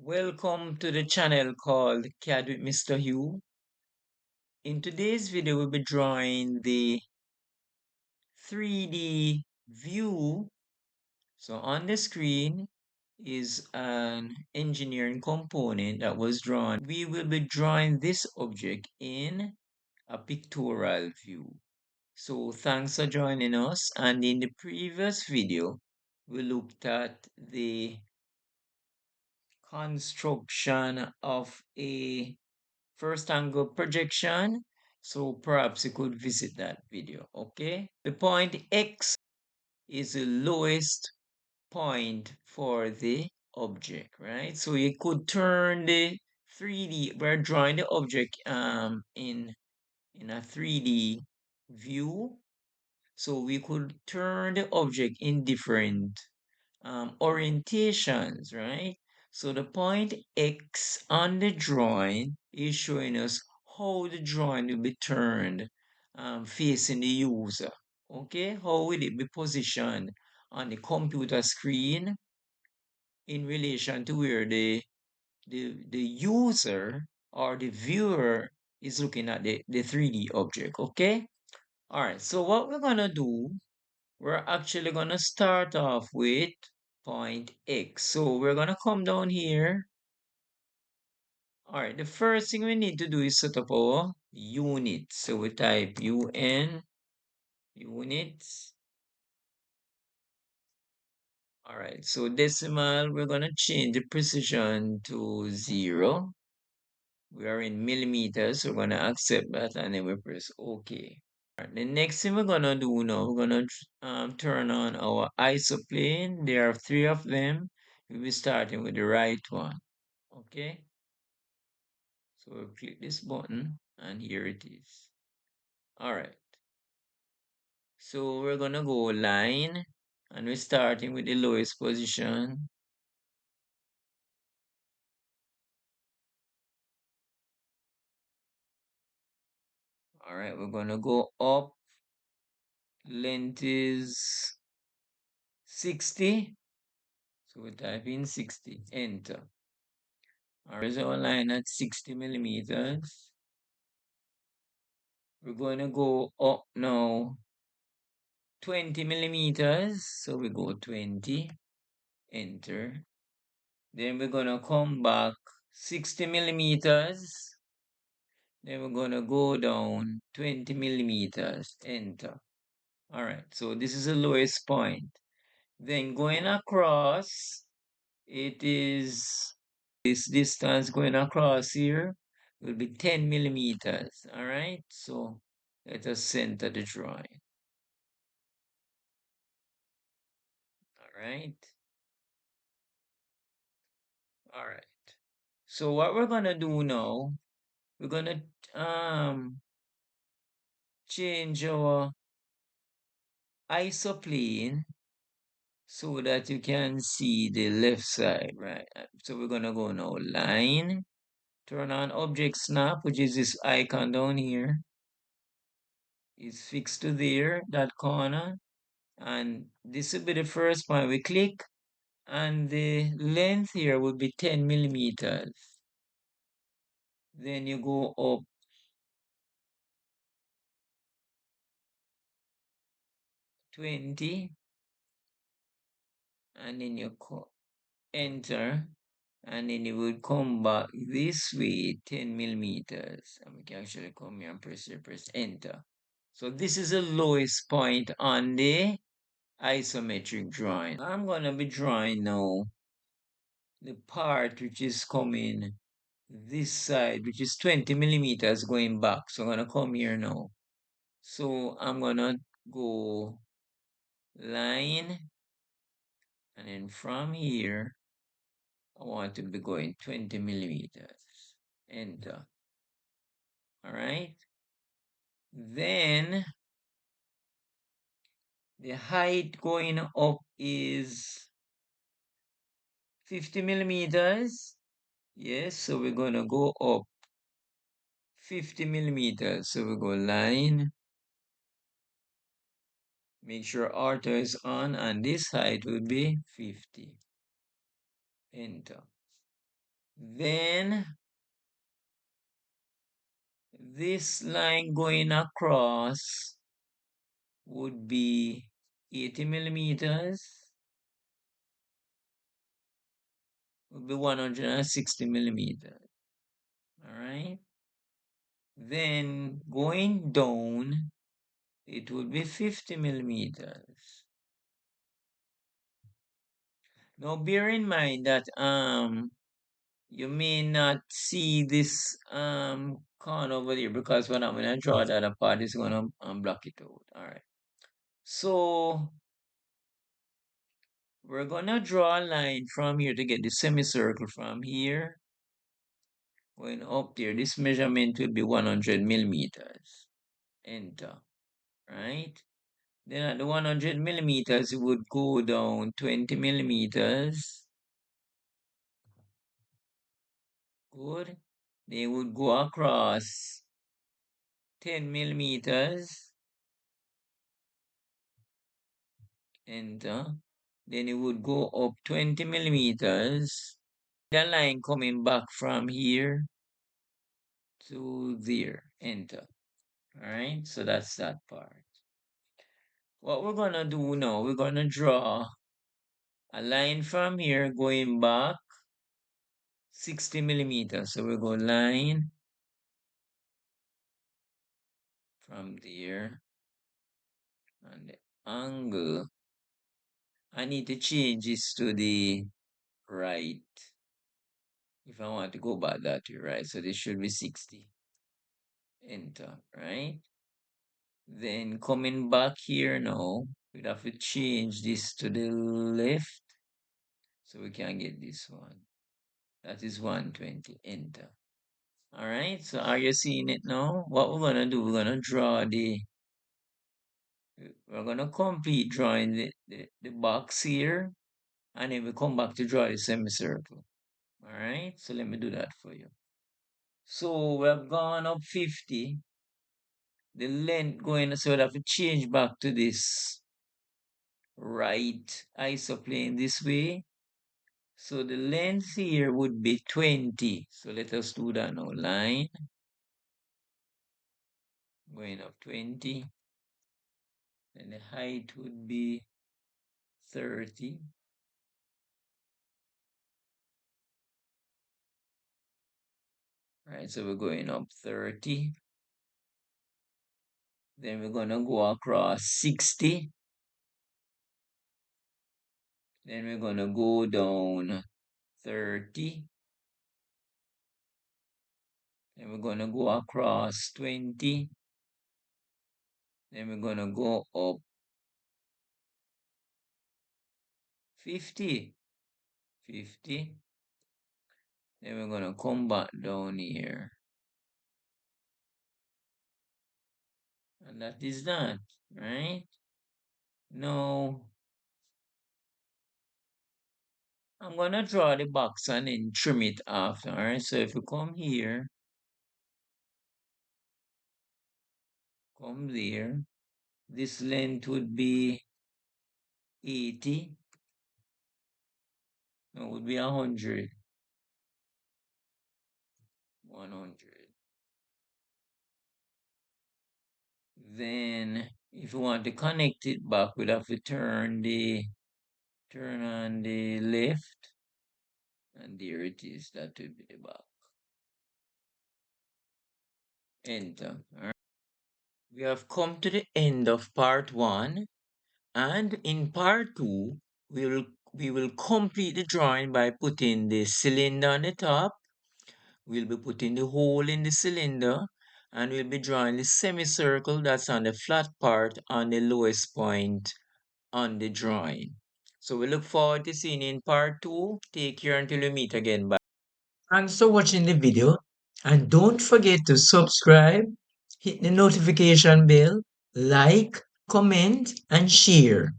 Welcome to the channel called CAD with Mr. Hugh. In today's video, we'll be drawing the 3D view. So on the screen is an engineering component that was drawn. We will be drawing this object in a pictorial view. So thanks for joining us. And in the previous video, we looked at the construction of a first angle projection. So perhaps you could visit that video, okay? The point X is the lowest point for the object, right? So you could turn the 3D, we're drawing the object in a 3D view. So we could turn the object in different orientations, right? So the point X on the drawing is showing us how the drawing will be turned facing the user. Okay, how will it be positioned on the computer screen in relation to where the user or the viewer is looking at the 3D object, okay? All right, so what we're gonna do, we're actually gonna start off with point X. So we're gonna come down here. All right, the first thing we need to do is set up our units. So we type UN, units. All right, so decimal, we're gonna change the precision to 0. We are in millimeters, so we're gonna accept that and then we press OK. All right, the next thing we're gonna do now, we're gonna turn on our isoplane. There are 3 of them. We'll be starting with the right one. Okay, so we'll click this button and here it is. All right, so we're gonna go line and we're starting with the lowest position. All right, we're gonna go up. Length is 60. So we type in 60, enter. All right, so our line at 60 millimeters. We're going to go up now 20 millimeters. So we go 20, enter. Then we're going to come back 60 millimeters. Then we're going to go down 20 millimeters, enter. All right, so this is the lowest point. Then going across, it is this distance going across here will be 10 millimeters. All right, so let us center the drawing. All right. All right. So what we're gonna do now, we're gonna change our isoplane so that you can see the left side, right? So we're gonna go now line, turn on object snap, which is this icon down here. It's fixed to there, that corner. And this will be the first point we click, and the length here will be 10 millimeters. Then you go up 20, and then you enter, and then you will come back this way 10 millimeters. And we can actually come here and press enter. So this is the lowest point on the isometric drawing. I'm gonna be drawing now the part which is coming this side, which is 20 millimeters going back. So I'm gonna come here now. So I'm gonna go line, and then from here, I want to be going 20 millimeters. Enter. All right. Then the height going up is 50 millimeters. Yes, so we're gonna go up 50 millimeters. So we go line, make sure auto is on, and this height will be 50. Enter. Then this line going across would be 80 millimeters, would be 160 millimeters. All right. Then going down, it would be 50 millimeters. Now bear in mind that you may not see this corner over there because when I'm gonna draw that apart, it's gonna block it out. All right. So we're gonna draw a line from here to get the semicircle from here. Going up there, this measurement will be 100 millimeters. Enter. Right? Then at the 100 millimeters, it would go down 20 millimeters. Good. They would go across 10 millimeters. Enter. Then it would go up 20 millimeters. The line coming back from here to there. Enter. All right. So that's that part. What we're going to do now, we're going to draw a line from here going back 60 millimeters. So we go line from there and the angle. I need to change this to the right if I want to go back that way, right? So this should be 60. Enter, right? Then coming back here now, we'd have to change this to the left so we can get this one. That is 120. Enter. All right, so are you seeing it now? What we're gonna do, we're gonna draw we're gonna complete drawing the box here, and then we come back to draw the semicircle. All right, so let me do that for you. So we have gone up 50. The length going, so we have to change back to this right isoplane this way. So the length here would be 20. So let us do that now. Line going up 20. And the height would be 30. Right, so we're going up 30. Then we're gonna go across 60. Then we're gonna go down 30. Then we're gonna go across 20. Then we're gonna go up 50. 50. Then we're gonna come back down here. And that is that, right? Now, I'm gonna draw the box and then trim it after, all right? So if you come here, come there, this length would be 80. No, it would be 100. 100. Then, if you want to connect it back, we'd have to turn on the left, and there it is. That would be the back. Enter. All right. We have come to the end of part 1, and in part 2, we will complete the drawing by putting the cylinder on the top. We'll be putting the hole in the cylinder, and we'll be drawing the semicircle that's on the flat part on the lowest point on the drawing. So we look forward to seeing you in part 2. Take care until we meet again. Bye. Thanks for watching the video, and don't forget to subscribe, hit the notification bell, like, comment, and share.